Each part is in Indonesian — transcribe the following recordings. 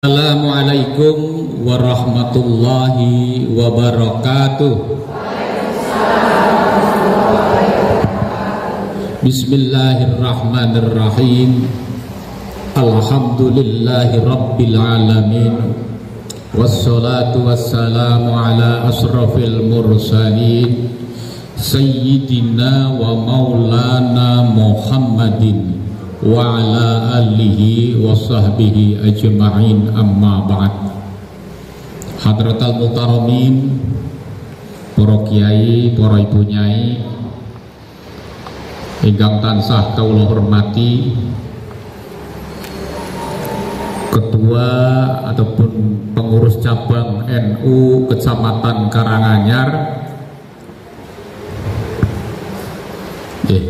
Assalamualaikum warahmatullahi wabarakatuh. Bismillahirrahmanirrahim. Alhamdulillahi rabbil alamin. Wassalatu wassalamu ala asrafil mursalin Sayyidina wa maulana Muhammadin wa ala alihi wa sahbihi ajma'in, amma ba'd. Hadratal muhtaramin, para kiai, para ibu nyai ingkang tansah kawula hormati, ketua ataupun pengurus cabang NU Kecamatan Karanganyar,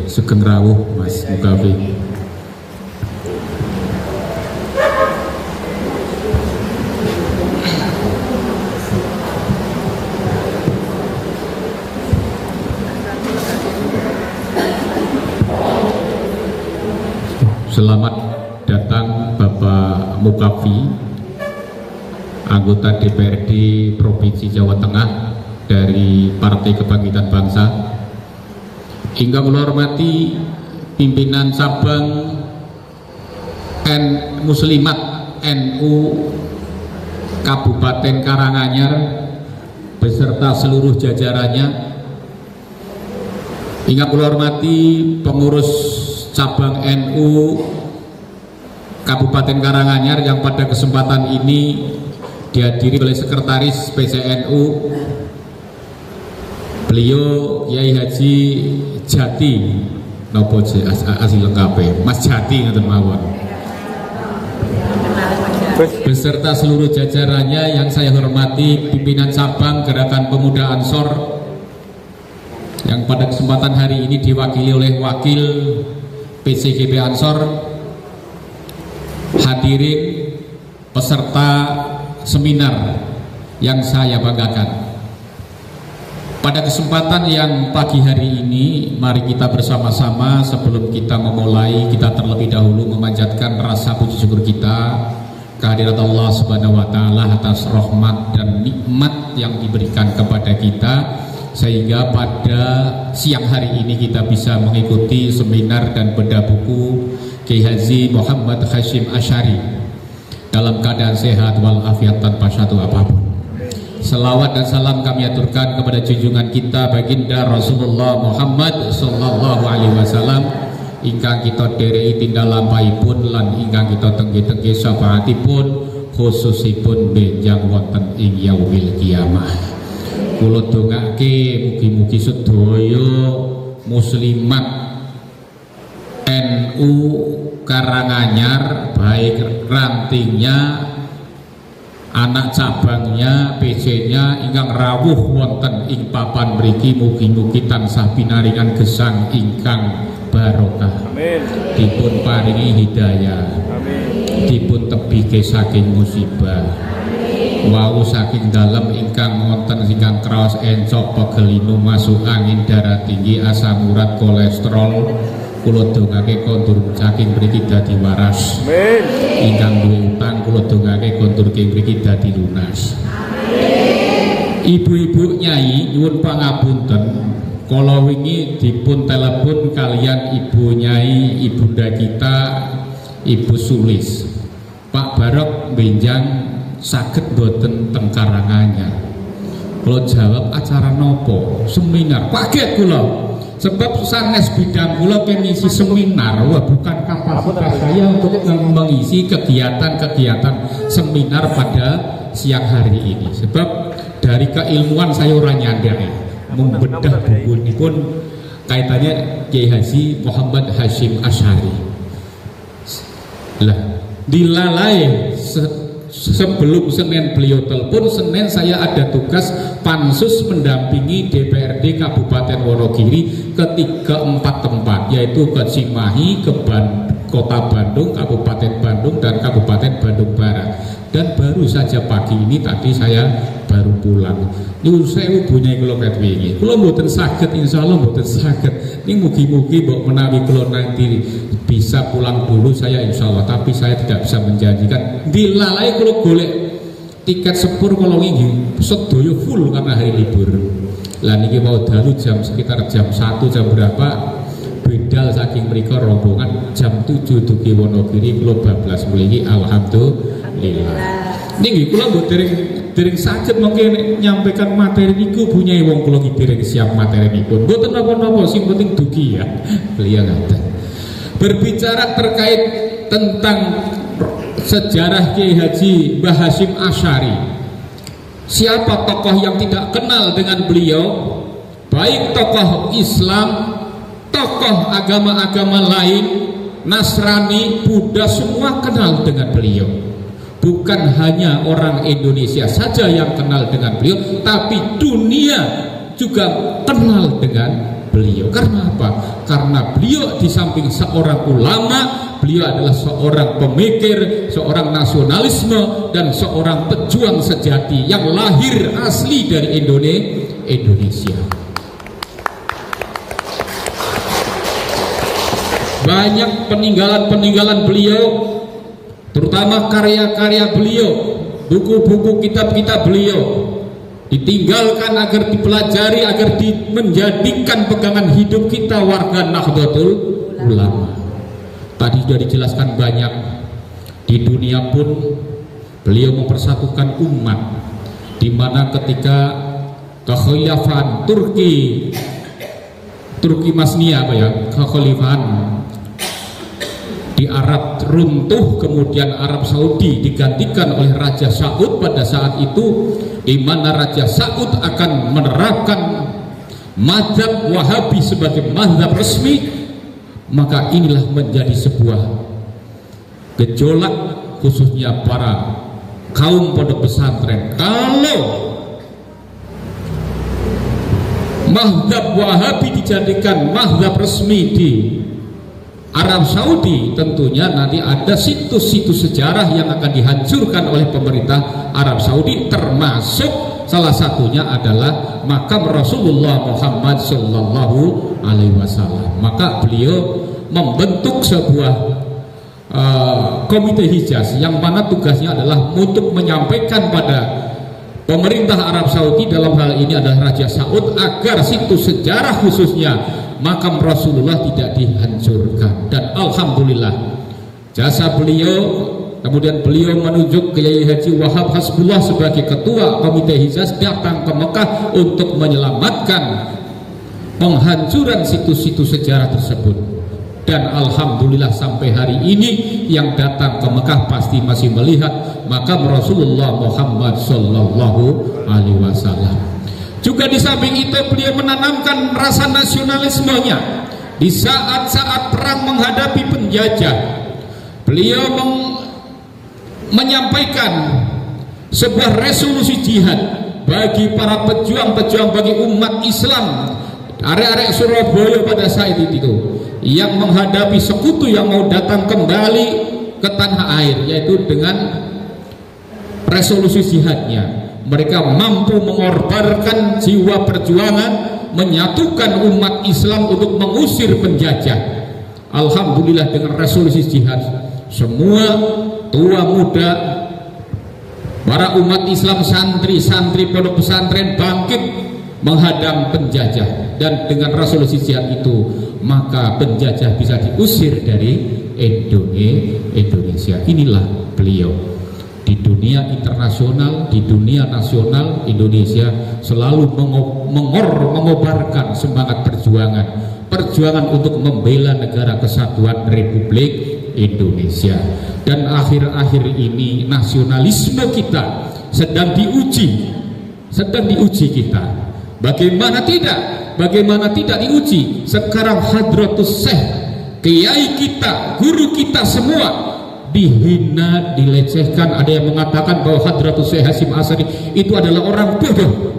sugeng rawuh Mas Mukafi. Selamat datang Bapak Mukafi, anggota DPRD Provinsi Jawa Tengah dari Partai Kebangkitan Bangsa. Hingga menghormati pimpinan cabang Muslimat NU Kabupaten Karanganyar beserta seluruh jajarannya. Hingga menghormati pengurus cabang NU Kabupaten Karanganyar yang pada kesempatan ini dihadiri oleh Sekretaris PCNU, beliau Kiai Haji Jati nopo asli lengkap Mas Jati ngoten mawon, beserta seluruh jajarannya yang saya hormati, pimpinan cabang Gerakan Pemuda Ansor yang pada kesempatan hari ini diwakili oleh Wakil PCGP Ansor, hadirin peserta seminar yang saya banggakan. Pada kesempatan yang pagi hari ini, mari kita bersama-sama sebelum kita memulai, kita terlebih dahulu memanjatkan rasa puji syukur kita kehadirat Allah Subhanahu wa taala atas rahmat dan nikmat yang diberikan kepada kita, sehingga pada siang hari ini kita bisa mengikuti seminar dan bedah buku Kiai Haji Muhammad Hashim Asy'ari dalam keadaan sehat walafiat tanpa satu apapun. Selawat dan salam kami aturkan kepada junjungan kita baginda Rasulullah Muhammad sallallahu alaihi wasallam ingkang kita dereki tindak lampahipun lan ingkang kita tengge-tengge syafaatipun khususipun benjang wonten ing yaumil kiamah. Kula dongake mugi-mugi sedaya muslimat NU Karanganyar, baik rantingnya, anak cabangnya, PC-nya ingkang rawuh wonten ing papan mriki, mugi-mugi tansah pinaringan gesang ingkang barokah. Amin. Dipun paringi hidayah. Amin. Dipun tebike saking musibah. Wau saking dalam ingkang wonten ingkang kraos encok pegelinu masuk angin darah tinggi asam urat kolesterol, kula dongake kondur saking mriki dadi waras. Amin. Ingkang duwe utang kula dongake kondur king mriki dadi lunas. Amin. Ibu-ibu nyai nyuwun pangapunten, kala wingi dipun telepon kalian ibu nyai ibunda kita Ibu Sulis, Pak Barok benjang saged boten teng Karanganyar. Kula jawab acara nopo? Seminar. Kaget kula. Sebab sanes bidang kula pengisi seminar, wah bukan kapasitas saya untuk mengisi kegiatan-kegiatan seminar pada siang hari ini. Sebab dari keilmuan saya ora nyandai membedah buku ini pun kaitannya Kiai Haji Muhammad Hashim Asy'ari. Lah dilalai sebelum Senin beliau telepon, Senin saya ada tugas pansus mendampingi DPRD Kabupaten Wonogiri ke 3-4 tempat, yaitu ke Cimahi, ke Kota Bandung, Kabupaten Bandung, dan Kabupaten Bandung Barat. Dan baru saja pagi ini tadi saya baru pulang. Nyuwun sewu bunyai kula ketwingi. Kula mboten saged, insyaallah mboten saged. Ini mugi-mugi mbok menawi kula nanti bisa pulang dulu saya insyaallah, tapi saya tidak bisa menjanjikan. Dilalai kula golek tiket sepur kula wingi sedaya full karena hari libur. Lah niki mau dalu jam sekitar jam 1 jam berapa? Bedal saking mriko rombongan jam 7 dugi Wonogiri kula bablas mriki alhamdulillah. Niki kula mbok dereng saged mengke nyampaikan materi niku bunyai wong kula iki dereng siap materi niku. Mboten napa-napa sing penting dugi ya. Beliau ngaten. Berbicara terkait tentang sejarah Kiai Haji Mbah Hasyim Asy'ari. Siapa tokoh yang tidak kenal dengan beliau? Baik tokoh Islam, tokoh agama-agama lain, Nasrani, Buddha, semua kenal dengan beliau. Bukan hanya orang Indonesia saja yang kenal dengan beliau, tapi dunia juga kenal dengan beliau. Karena apa? Karena beliau di samping seorang ulama, beliau adalah seorang pemikir, seorang nasionalisme, dan seorang pejuang sejati yang lahir asli dari Indonesia. Banyak peninggalan-peninggalan beliau, terutama karya-karya beliau, buku-buku kitab-kitab beliau ditinggalkan agar dipelajari, agar menjadikan pegangan hidup kita warga Nahdlatul Ulama. Tadi sudah dijelaskan banyak. Di dunia pun beliau mempersatukan umat, di mana ketika kekhilafan Turki Masnia kekhilafan di Arab runtuh, kemudian Arab Saudi digantikan oleh Raja Saud pada saat itu, di mana Raja Saud akan menerapkan mazhab Wahabi sebagai mazhab resmi. Maka inilah menjadi sebuah gejolak khususnya para kaum pondok pesantren. Kalau mazhab Wahabi dijadikan mazhab resmi di Arab Saudi, tentunya nanti ada situs-situs sejarah yang akan dihancurkan oleh pemerintah Arab Saudi, termasuk salah satunya adalah makam Rasulullah Muhammad Sallallahu Alaihi Wasallam. Maka beliau membentuk sebuah komite Hijaz yang mana tugasnya adalah untuk menyampaikan pada pemerintah Arab Saudi, dalam hal ini adalah Raja Saud, agar situs sejarah khususnya makam Rasulullah tidak dihancurkan. Dan alhamdulillah jasa beliau, kemudian beliau menunjuk Kiai Haji Wahab Hasbullah sebagai ketua komite Hijaz datang ke Mekah untuk menyelamatkan penghancuran situs-situs sejarah tersebut. Dan alhamdulillah sampai hari ini yang datang ke Mekah pasti masih melihat makam Rasulullah Muhammad Sallallahu Alaihi Wasallam. Juga di samping itu beliau menanamkan rasa nasionalismenya di saat-saat perang menghadapi penjajah. Beliau menyampaikan sebuah resolusi jihad bagi para pejuang-pejuang, bagi umat Islam, arek-arek Surabaya pada saat itu yang menghadapi sekutu yang mau datang kembali ke tanah air, yaitu dengan resolusi jihadnya. Mereka mampu mengorbankan jiwa perjuangan, menyatukan umat Islam untuk mengusir penjajah. Alhamdulillah dengan resolusi jihad, semua tua muda, para umat Islam, santri-santri pondok pesantren bangkit menghadang penjajah. Dan dengan resolusi jihad itu maka penjajah bisa diusir dari Indonesia. Inilah beliau. Di dunia internasional, di dunia nasional, Indonesia selalu mengobarkan semangat perjuangan untuk membela negara kesatuan Republik Indonesia. Dan akhir-akhir ini nasionalisme kita sedang diuji kita. Bagaimana tidak diuji? Sekarang Hadratus Syekh, kiai kita, guru kita semua dihina, dilecehkan. Ada yang mengatakan bahwa Hadratus Syekh Hasyim Asy'ari itu adalah orang bodoh.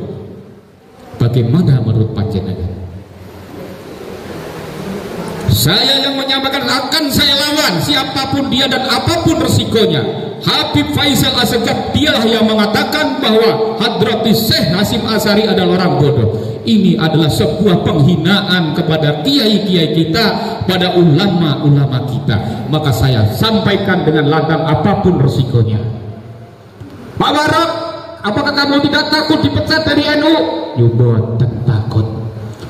Bagaimana menurut panjenengan? Saya yang menyampaikan akan saya melawan siapapun dia dan apapun resikonya. Habib Faisal Assegaf dialah yang mengatakan bahwa Hadratus Syekh Hasyim Asy'ari adalah orang bodoh. Ini adalah sebuah penghinaan kepada kiai-kiai kita, pada ulama-ulama kita. Maka saya sampaikan dengan lantang apapun resikonya. Pak Warok, apakah kamu tidak takut dipecat dari NU? Yo boten takut.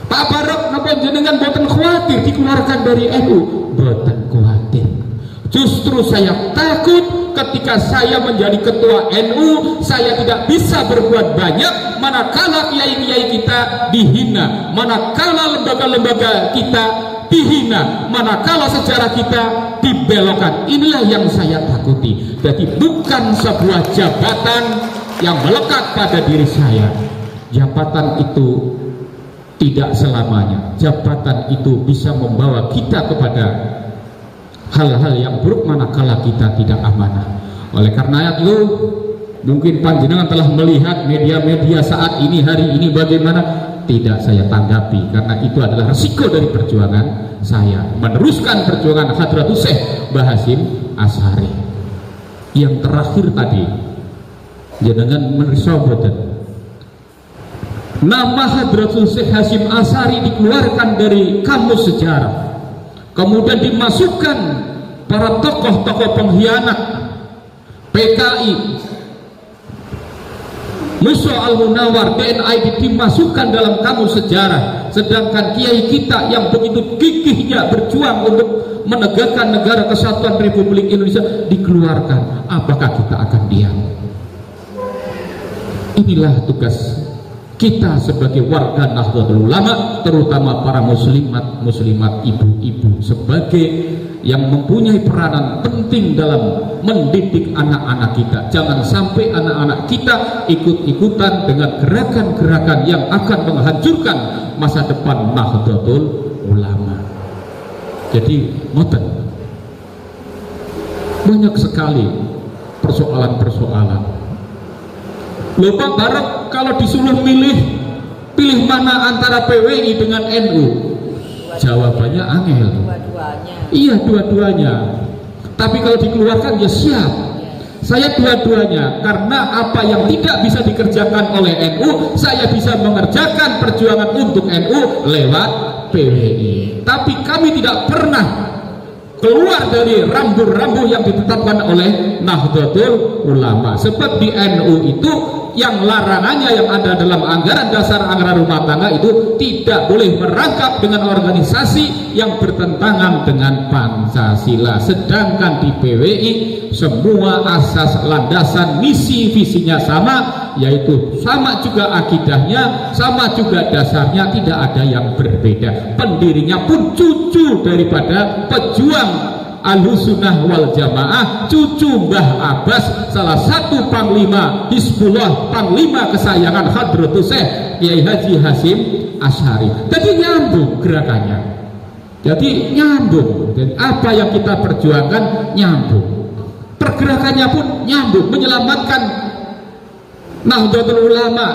Pak Barok, napa jenengan boten khawatir dikeluarkan dari NU? Boten khawatir. Justru saya takut ketika saya menjadi ketua NU, saya tidak bisa berbuat banyak manakala kiai-kiai kita dihina, manakala lembaga-lembaga kita dihina, manakala sejarah kita dibelokkan. Inilah yang saya takuti. Jadi bukan sebuah jabatan yang melekat pada diri saya. Jabatan itu tidak selamanya. Jabatan itu bisa membawa kita kepada hal-hal yang buruk manakala kita tidak amanah. Oleh karena itu, mungkin panjenengan telah melihat media-media saat ini, hari ini bagaimana. Tidak saya tanggapi, karena itu adalah resiko dari perjuangan saya meneruskan perjuangan Hadratus Syekh Hasyim Asy'ari. Yang terakhir tadi, jenengan menerima boten, nama Hadratus Syekh Hasyim Asy'ari dikeluarkan dari kamus sejarah, kemudian dimasukkan para tokoh-tokoh pengkhianat PKI, Musa Al-Munawar, DNI dimasukkan dalam kamus sejarah, sedangkan kiai kita yang begitu gigihnya berjuang untuk menegakkan negara kesatuan Republik Indonesia dikeluarkan. Apakah kita akan diam? Inilah tugas kita sebagai warga Nahdlatul Ulama, terutama para muslimat ibu-ibu, sebagai yang mempunyai peranan penting dalam mendidik anak-anak kita. Jangan sampai anak-anak kita ikut-ikutan dengan gerakan-gerakan yang akan menghancurkan masa depan Nahdlatul Ulama. Jadi ngoten, banyak sekali persoalan-persoalan. Lho Pak Barok, kalau disuruh pilih mana antara PWI dengan NU? Jawabannya angel. Iya, dua-duanya. Tapi kalau dikeluarkan ya siap. Saya dua-duanya, karena apa yang tidak bisa dikerjakan oleh NU, saya bisa mengerjakan perjuangan untuk NU lewat PWI. Tapi kami tidak pernah keluar dari rambu-rambu yang ditetapkan oleh Nahdlatul Ulama. Sebab di NU itu yang larangannya yang ada dalam anggaran dasar anggaran rumah tangga itu tidak boleh merangkap dengan organisasi yang bertentangan dengan Pancasila. Sedangkan di PWI semua asas landasan misi visinya sama, yaitu sama juga akidahnya, sama juga dasarnya, tidak ada yang berbeda. Pendirinya pun cucu daripada pejuang Ahlussunnah wal Jamaah, cucu Mbah Abbas, salah satu panglima Hizbullah, panglima kesayangan Hadratus Syekh Kiai Haji Hasyim Asy'ari. Jadi nyambung gerakannya. Jadi nyambung. Dan apa yang kita perjuangkan nyambung. Pergerakannya pun nyambung, menyelamatkan Nahdlatul Ulama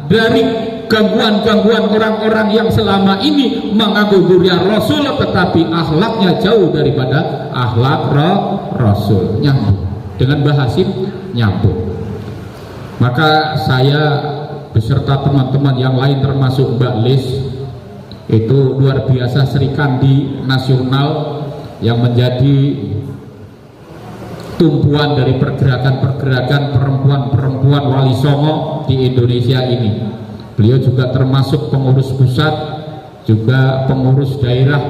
dari gangguan-gangguan orang-orang yang selama ini mengaku dzurriyyah Rasul tetapi akhlaknya jauh daripada akhlak Rasul. Nyambung dengan Mbah Hasyim, nyambung. Maka saya beserta teman-teman yang lain termasuk Mbak Lis, itu luar biasa Sri Kandi Nasional yang menjadi tumpuan dari pergerakan-pergerakan perempuan-perempuan Wali Songo di Indonesia ini. Beliau juga termasuk pengurus pusat, juga pengurus daerah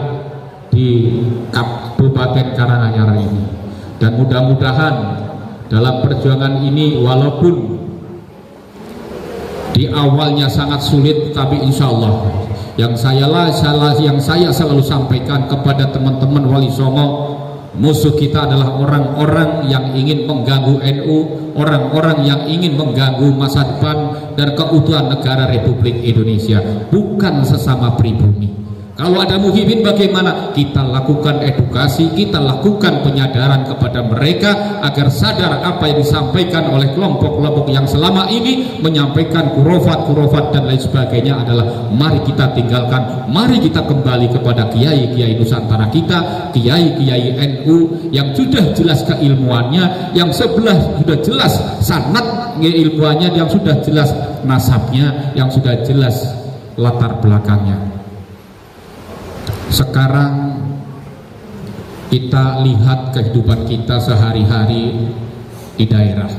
di Kabupaten Karanganyar ini. Dan mudah-mudahan dalam perjuangan ini, walaupun di awalnya sangat sulit, tapi insya Allah yang saya selalu sampaikan kepada teman-teman Wali Songo, musuh kita adalah orang-orang yang ingin mengganggu NU, orang-orang yang ingin mengganggu masa depan dan keutuhan negara Republik Indonesia, bukan sesama pribumi. Kalau ada muhibin bagaimana? Kita lakukan edukasi, kita lakukan penyadaran kepada mereka agar sadar apa yang disampaikan oleh kelompok-kelompok yang selama ini menyampaikan kurofat-kurofat dan lain sebagainya adalah mari kita tinggalkan, mari kita kembali kepada kiai-kiai Nusantara kita, kiai-kiai NU yang sudah jelas keilmuannya, yang sebelah sudah jelas sanad ilmuannya, yang sudah jelas nasabnya, yang sudah jelas latar belakangnya. Sekarang kita lihat kehidupan kita sehari-hari di daerah.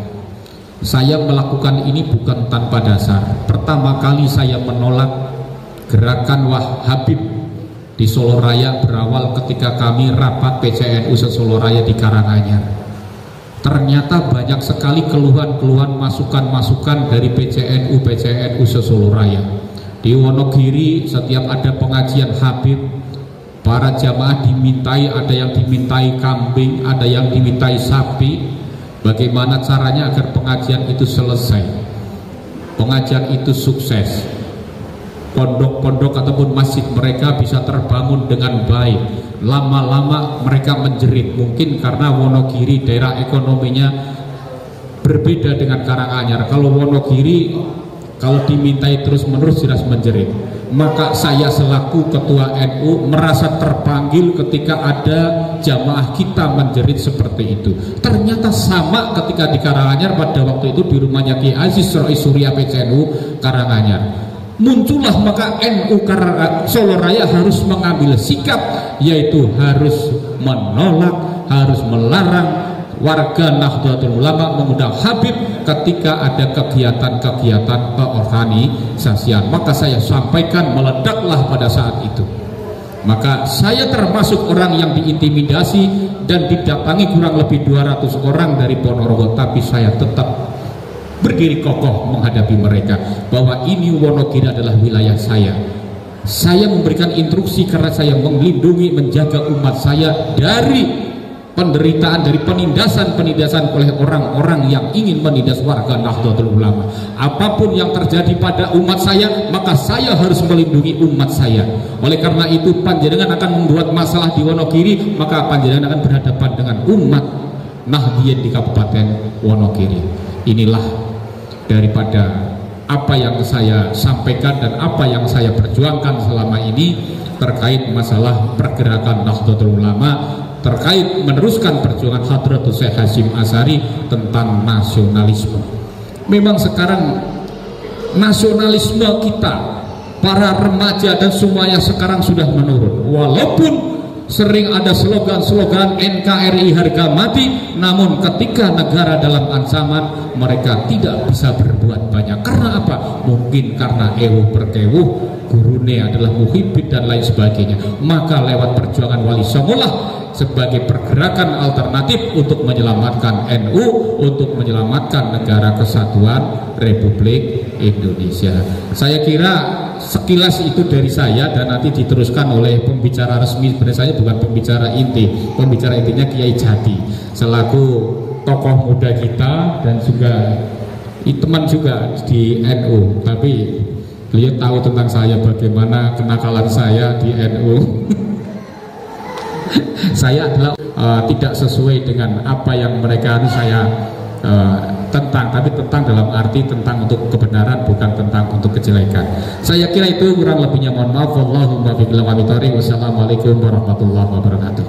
Saya melakukan ini bukan tanpa dasar. Pertama kali saya menolak gerakan Wahhabib di Solo Raya berawal ketika kami rapat PCNU se-Solo Raya di Karanganyar. Ternyata banyak sekali keluhan-keluhan, masukan-masukan dari PCNU se-Solo Raya. Di Wonogiri setiap ada pengajian Habib, para jamaah dimintai, ada yang dimintai kambing, ada yang dimintai sapi. Bagaimana caranya agar pengajian itu selesai, pengajian itu sukses, pondok-pondok ataupun masjid mereka bisa terbangun dengan baik. Lama-lama mereka menjerit, mungkin karena Wonogiri daerah ekonominya berbeda dengan Karanganyar. Kalau Wonogiri kalau dimintai terus-menerus jelas menjerit. Maka saya selaku ketua NU merasa terpanggil ketika ada jamaah kita menjerit seperti itu. Ternyata sama ketika di Karanganyar pada waktu itu di rumahnya Ki Aziz Rois Surya PCNU Karanganyar. Muncullah maka NU Solo Raya harus mengambil sikap, yaitu harus menolak, harus melarang warga Nahdlatul Ulama mengundang Habib ketika ada kegiatan-kegiatan keorganisasian. Maka saya sampaikan, meledaklah pada saat itu. Maka saya termasuk orang yang diintimidasi dan didatangi kurang lebih 200 orang dari Ponorogo, tapi saya tetap berdiri kokoh menghadapi mereka bahwa ini Wonogiri adalah wilayah saya. Saya memberikan instruksi karena saya melindungi, menjaga umat saya dari penderitaan, dari penindasan oleh orang-orang yang ingin menindas warga Nahdlatul Ulama. Apapun yang terjadi pada umat saya, maka saya harus melindungi umat saya. Oleh karena itu panjenengan akan membuat masalah di Wonogiri, maka panjenengan akan berhadapan dengan umat Nahdien di Kabupaten Wonogiri. Inilah daripada apa yang saya sampaikan dan apa yang saya perjuangkan selama ini terkait masalah pergerakan Nahdlatul Ulama, terkait meneruskan perjuangan Hadratus Syekh Hasyim Asy'ari tentang nasionalisme. Memang sekarang nasionalisme kita, para remaja dan semuanya sekarang sudah menurun. Walaupun sering ada slogan-slogan NKRI harga mati, namun ketika negara dalam ancaman mereka tidak bisa berbuat banyak. Karena apa? Mungkin karena ewuh perkewuh, gurune adalah muhibin dan lain sebagainya. Maka lewat perjuangan Wali Songolah sebagai pergerakan alternatif untuk menyelamatkan NU, untuk menyelamatkan negara kesatuan Republik Indonesia. Saya kira sekilas itu dari saya, dan nanti diteruskan oleh pembicara resmi. Sebenarnya saya bukan pembicara inti, pembicara intinya Kiai Jati selaku tokoh muda kita dan juga teman juga di NU, tapi beliau tahu tentang saya bagaimana kenakalan saya di NU. Saya adalah tidak sesuai dengan apa yang mereka saya tentang, tapi tentang dalam arti tentang untuk kebenaran, bukan tentang untuk kejelekan. Saya kira itu, kurang lebihnya mohon maaf. Wallahumma billahi wa bihi. Wassalamualaikum warahmatullahi wabarakatuh.